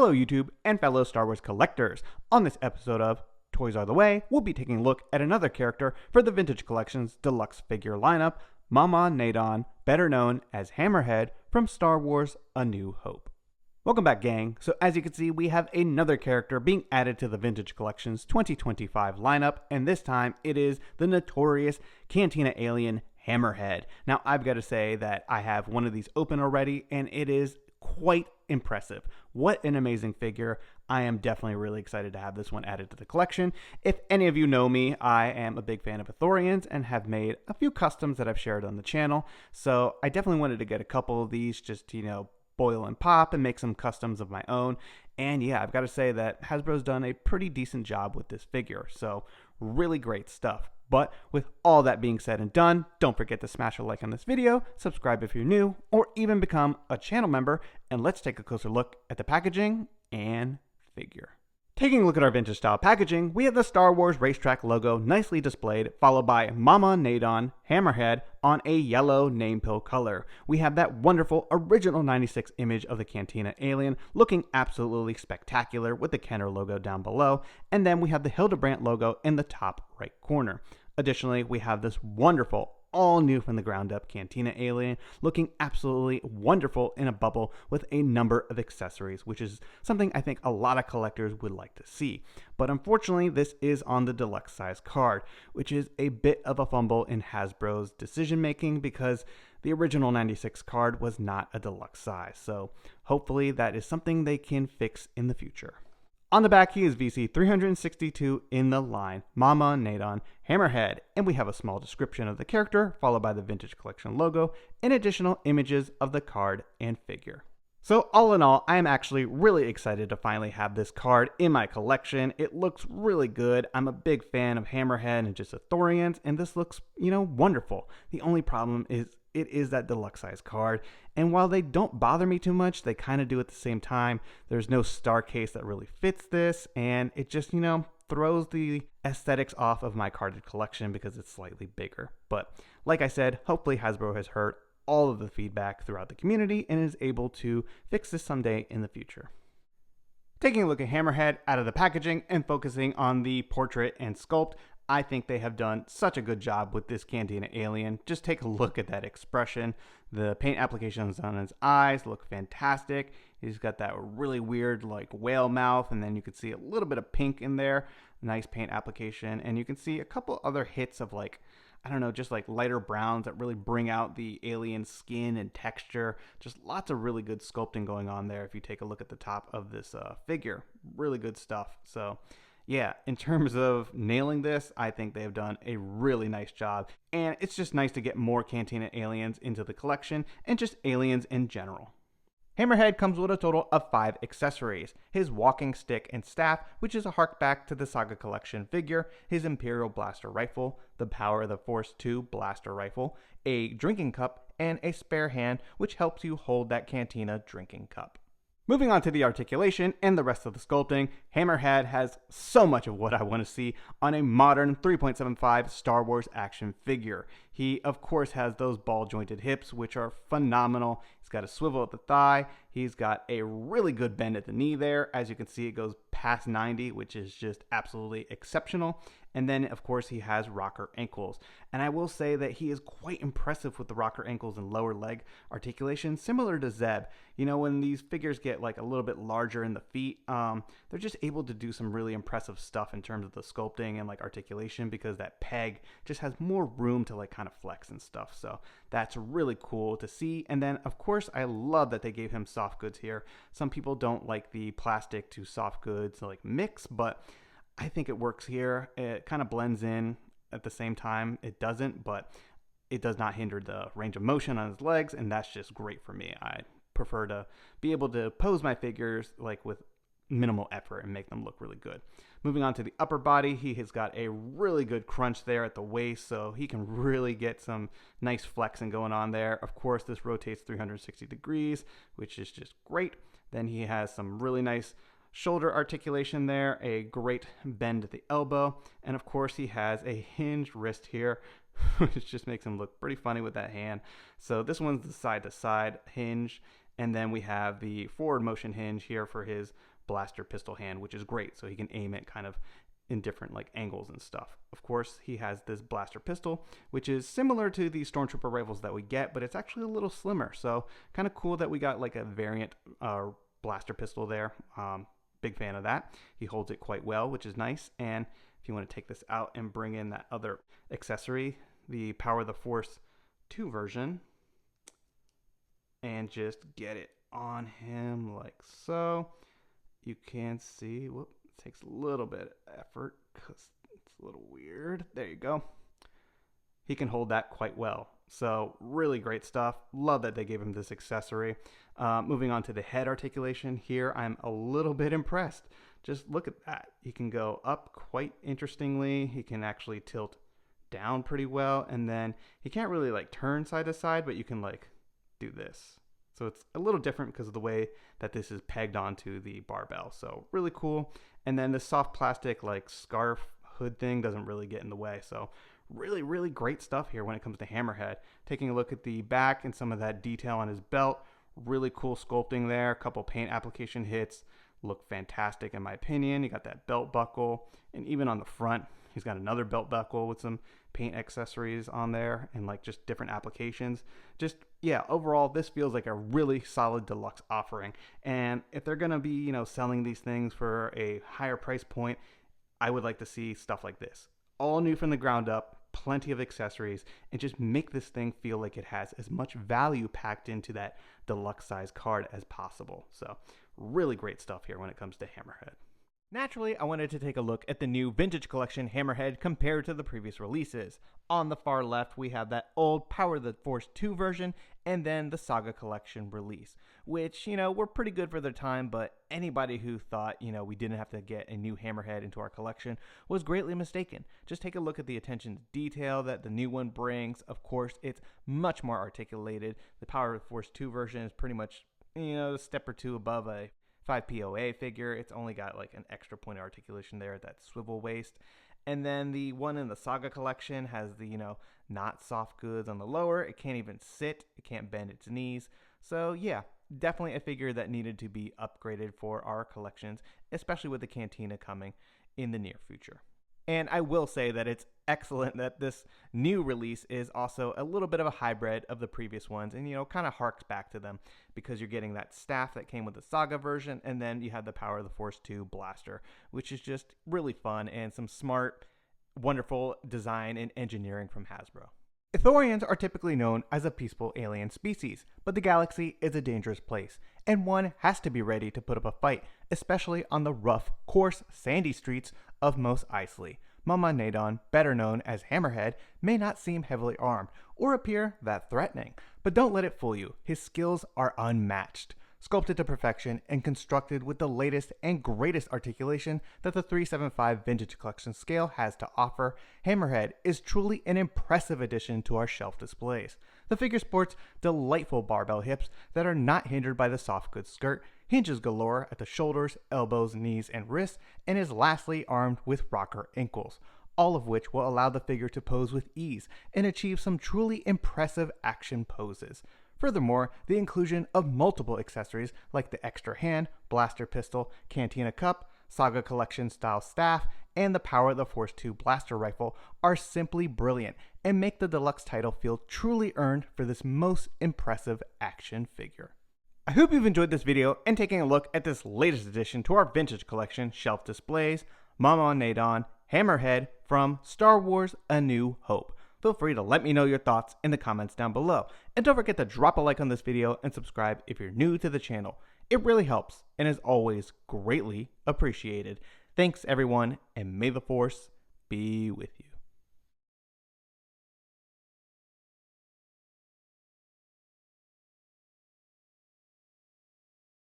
Hello YouTube and fellow Star Wars collectors. On this episode of Toys Are the Way, we'll be taking a look at another character for the Vintage Collection's deluxe figure lineup, Momaw Nadon, better known as Hammerhead from Star Wars A New Hope. Welcome back, gang. So as you can see, we have another character being added to the Vintage Collection's 2025 lineup, and this time it is the notorious Cantina alien Hammerhead. Now, I've got to say that I have one of these open already, and it is quite impressive. What an amazing figure. I am definitely really excited to have this one added to the collection. If any of you know me, I am a big fan of Ithorians and have made a few customs that I've shared on the channel. So I definitely wanted to get a couple of these just to, boil and pop and make some customs of my own. And yeah, I've got to say that Hasbro's done a pretty decent job with this figure. So really great stuff. But with all that being said and done, don't forget to smash a like on this video, subscribe if you're new, or even become a channel member, and let's take a closer look at the packaging and figure. Taking a look at our vintage style packaging, we have the Star Wars racetrack logo nicely displayed, followed by Momaw Nadon Hammerhead on a yellow name pill color. We have that wonderful original 96 image of the Cantina alien looking absolutely spectacular with the Kenner logo down below, and then we have the Hildebrandt logo in the top right corner. Additionally, we have this wonderful all new from the ground up Cantina alien looking absolutely wonderful in a bubble with a number of accessories, which is something I think a lot of collectors would like to see. But unfortunately, this is on the deluxe size card, which is a bit of a fumble in Hasbro's decision making because the original 96 card was not a deluxe size. So hopefully that is something they can fix in the future. On the back, he is VC 362 in the line, Momaw Nadon Hammerhead, and we have a small description of the character, followed by the Vintage Collection logo, and additional images of the card and figure. So all in all, I am actually really excited to finally have this card in my collection. It looks really good. I'm a big fan of Hammerhead and just Ithorians, and this looks, wonderful. The only problem is it is that deluxe size card, and while they don't bother me too much, they kind of do at the same time. There's no star case that really fits this, and it just, throws the aesthetics off of my carded collection because it's slightly bigger. But like I said, hopefully Hasbro has heard all of the feedback throughout the community and is able to fix this someday in the future. Taking a look at Hammerhead out of the packaging and focusing on the portrait and sculpt, I think they have done such a good job with this Cantina alien. Just take a look at that expression. The paint applications on his eyes look fantastic. He's got that really weird whale mouth, and then you can see a little bit of pink in there. Nice paint application, and you can see a couple other hits of just lighter browns that really bring out the alien skin and texture. Just lots of really good sculpting going on there if you take a look at the top of this figure. Really good stuff. So yeah, in terms of nailing this, I think they have done a really nice job. And it's just nice to get more Cantina aliens into the collection and just aliens in general. Hammerhead comes with a total of 5 accessories: his walking stick and staff, which is a hark back to the Saga Collection figure, his Imperial Blaster Rifle, the Power of the Force 2 Blaster Rifle, a drinking cup, and a spare hand, which helps you hold that Cantina drinking cup. Moving on to the articulation and the rest of the sculpting, Hammerhead has so much of what I want to see on a modern 3.75 Star Wars action figure. He, of course, has those ball-jointed hips, which are phenomenal. He's got a swivel at the thigh. He's got a really good bend at the knee there. As you can see, it goes past 90, which is just absolutely exceptional. And then, of course, he has rocker ankles. And I will say that he is quite impressive with the rocker ankles and lower leg articulation, similar to Zeb. When these figures get a little bit larger in the feet, they're just able to do some really impressive stuff in terms of the sculpting and articulation, because that peg just has more room to kind of flex and stuff. So that's really cool to see. And then, of course, I love that they gave him soft goods here. Some people don't like the plastic to soft goods mix, but I think it works here. It kind of blends in. At the same time, it doesn't, but it does not hinder the range of motion on his legs, and that's just great for me. I prefer to be able to pose my figures with minimal effort and make them look really good. Moving on to the upper body, he has got a really good crunch there at the waist, so he can really get some nice flexing going on there. Of course, this rotates 360 degrees, which is just great. Then he has some really nice shoulder articulation there, a great bend at the elbow, and of course he has a hinged wrist here, which just makes him look pretty funny with that hand. So this one's the side to side hinge, and then we have the forward motion hinge here for his blaster pistol hand, which is great. So he can aim it kind of in different like angles and stuff. Of course, he has this blaster pistol, which is similar to the Stormtrooper rifles that we get, but it's actually a little slimmer. So kind of cool that we got like a variant blaster pistol there. Big fan of that. He holds it quite well, which is nice. And if you want to take this out and bring in that other accessory, the Power of the Force 2 version, and just get it on him like so, you can see, whoop, it takes a little bit of effort because it's a little weird. There you go. He can hold that quite well. So really great stuff. Love that they gave him this accessory. Moving on to the head articulation here, I'm a little bit impressed. Just look at that. He can go up quite interestingly. He can actually tilt down pretty well, and then he can't really like turn side to side, but you can like do this. So it's a little different because of the way that this is pegged onto the barbell. So really cool. And then the soft plastic like scarf hood thing doesn't really get in the way. So really great stuff here when it comes to Hammerhead. Taking a look at the back and some of that detail on his belt, really cool sculpting there. A couple paint application hits look fantastic in my opinion. You got that belt buckle, and even on the front he's got another belt buckle with some paint accessories on there and like just different applications. Just yeah, overall this feels like a really solid deluxe offering. And if they're gonna be, you know, selling these things for a higher price point, I would like to see stuff like this. All new from the ground up, plenty of accessories, and just make this thing feel like it has as much value packed into that deluxe size card as possible. So really great stuff here when it comes to Hammerhead. Naturally, I wanted to take a look at the new Vintage Collection Hammerhead compared to the previous releases. On the far left, we have that old Power of the Force 2 version, and then the Saga Collection release, which, you know, were pretty good for their time, but anybody who thought, you know, we didn't have to get a new Hammerhead into our collection was greatly mistaken. Just take a look at the attention to detail that the new one brings. Of course, it's much more articulated. The Power of the Force 2 version is pretty much, you know, a step or two above a 5 POA figure. It's only got like an extra point of articulation there, that swivel waist. And then the one in the Saga Collection has the, you know, not soft goods on the lower. It can't even sit. It can't bend its knees. So yeah, definitely a figure that needed to be upgraded for our collections, especially with the Cantina coming in the near future. And I will say that it's excellent that this new release is also a little bit of a hybrid of the previous ones, and, you know, kind of harks back to them because you're getting that staff that came with the Saga version, and then you have the Power of the Force 2 blaster, which is just really fun and some smart, wonderful design and engineering from Hasbro. Ithorians are typically known as a peaceful alien species, but the galaxy is a dangerous place, and one has to be ready to put up a fight, especially on the rough, coarse, sandy streets of Mos Eisley. Momaw Nadon, better known as Hammerhead, may not seem heavily armed or appear that threatening, but don't let it fool you. His skills are unmatched. Sculpted to perfection and constructed with the latest and greatest articulation that the 375 Vintage Collection scale has to offer, Hammerhead is truly an impressive addition to our shelf displays. The figure sports delightful barbell hips that are not hindered by the soft goods skirt, hinges galore at the shoulders, elbows, knees, and wrists, and is lastly armed with rocker ankles, all of which will allow the figure to pose with ease and achieve some truly impressive action poses. Furthermore, the inclusion of multiple accessories like the extra hand, blaster pistol, Cantina cup, Saga Collection style staff, and the Power of the Force 2 blaster rifle are simply brilliant and make the deluxe title feel truly earned for this most impressive action figure. I hope you've enjoyed this video and taking a look at this latest addition to our Vintage Collection shelf displays, Momaw Nadon, Hammerhead from Star Wars: A New Hope. Feel free to let me know your thoughts in the comments down below. And don't forget to drop a like on this video and subscribe if you're new to the channel. It really helps and is always greatly appreciated. Thanks everyone, and may the Force be with you.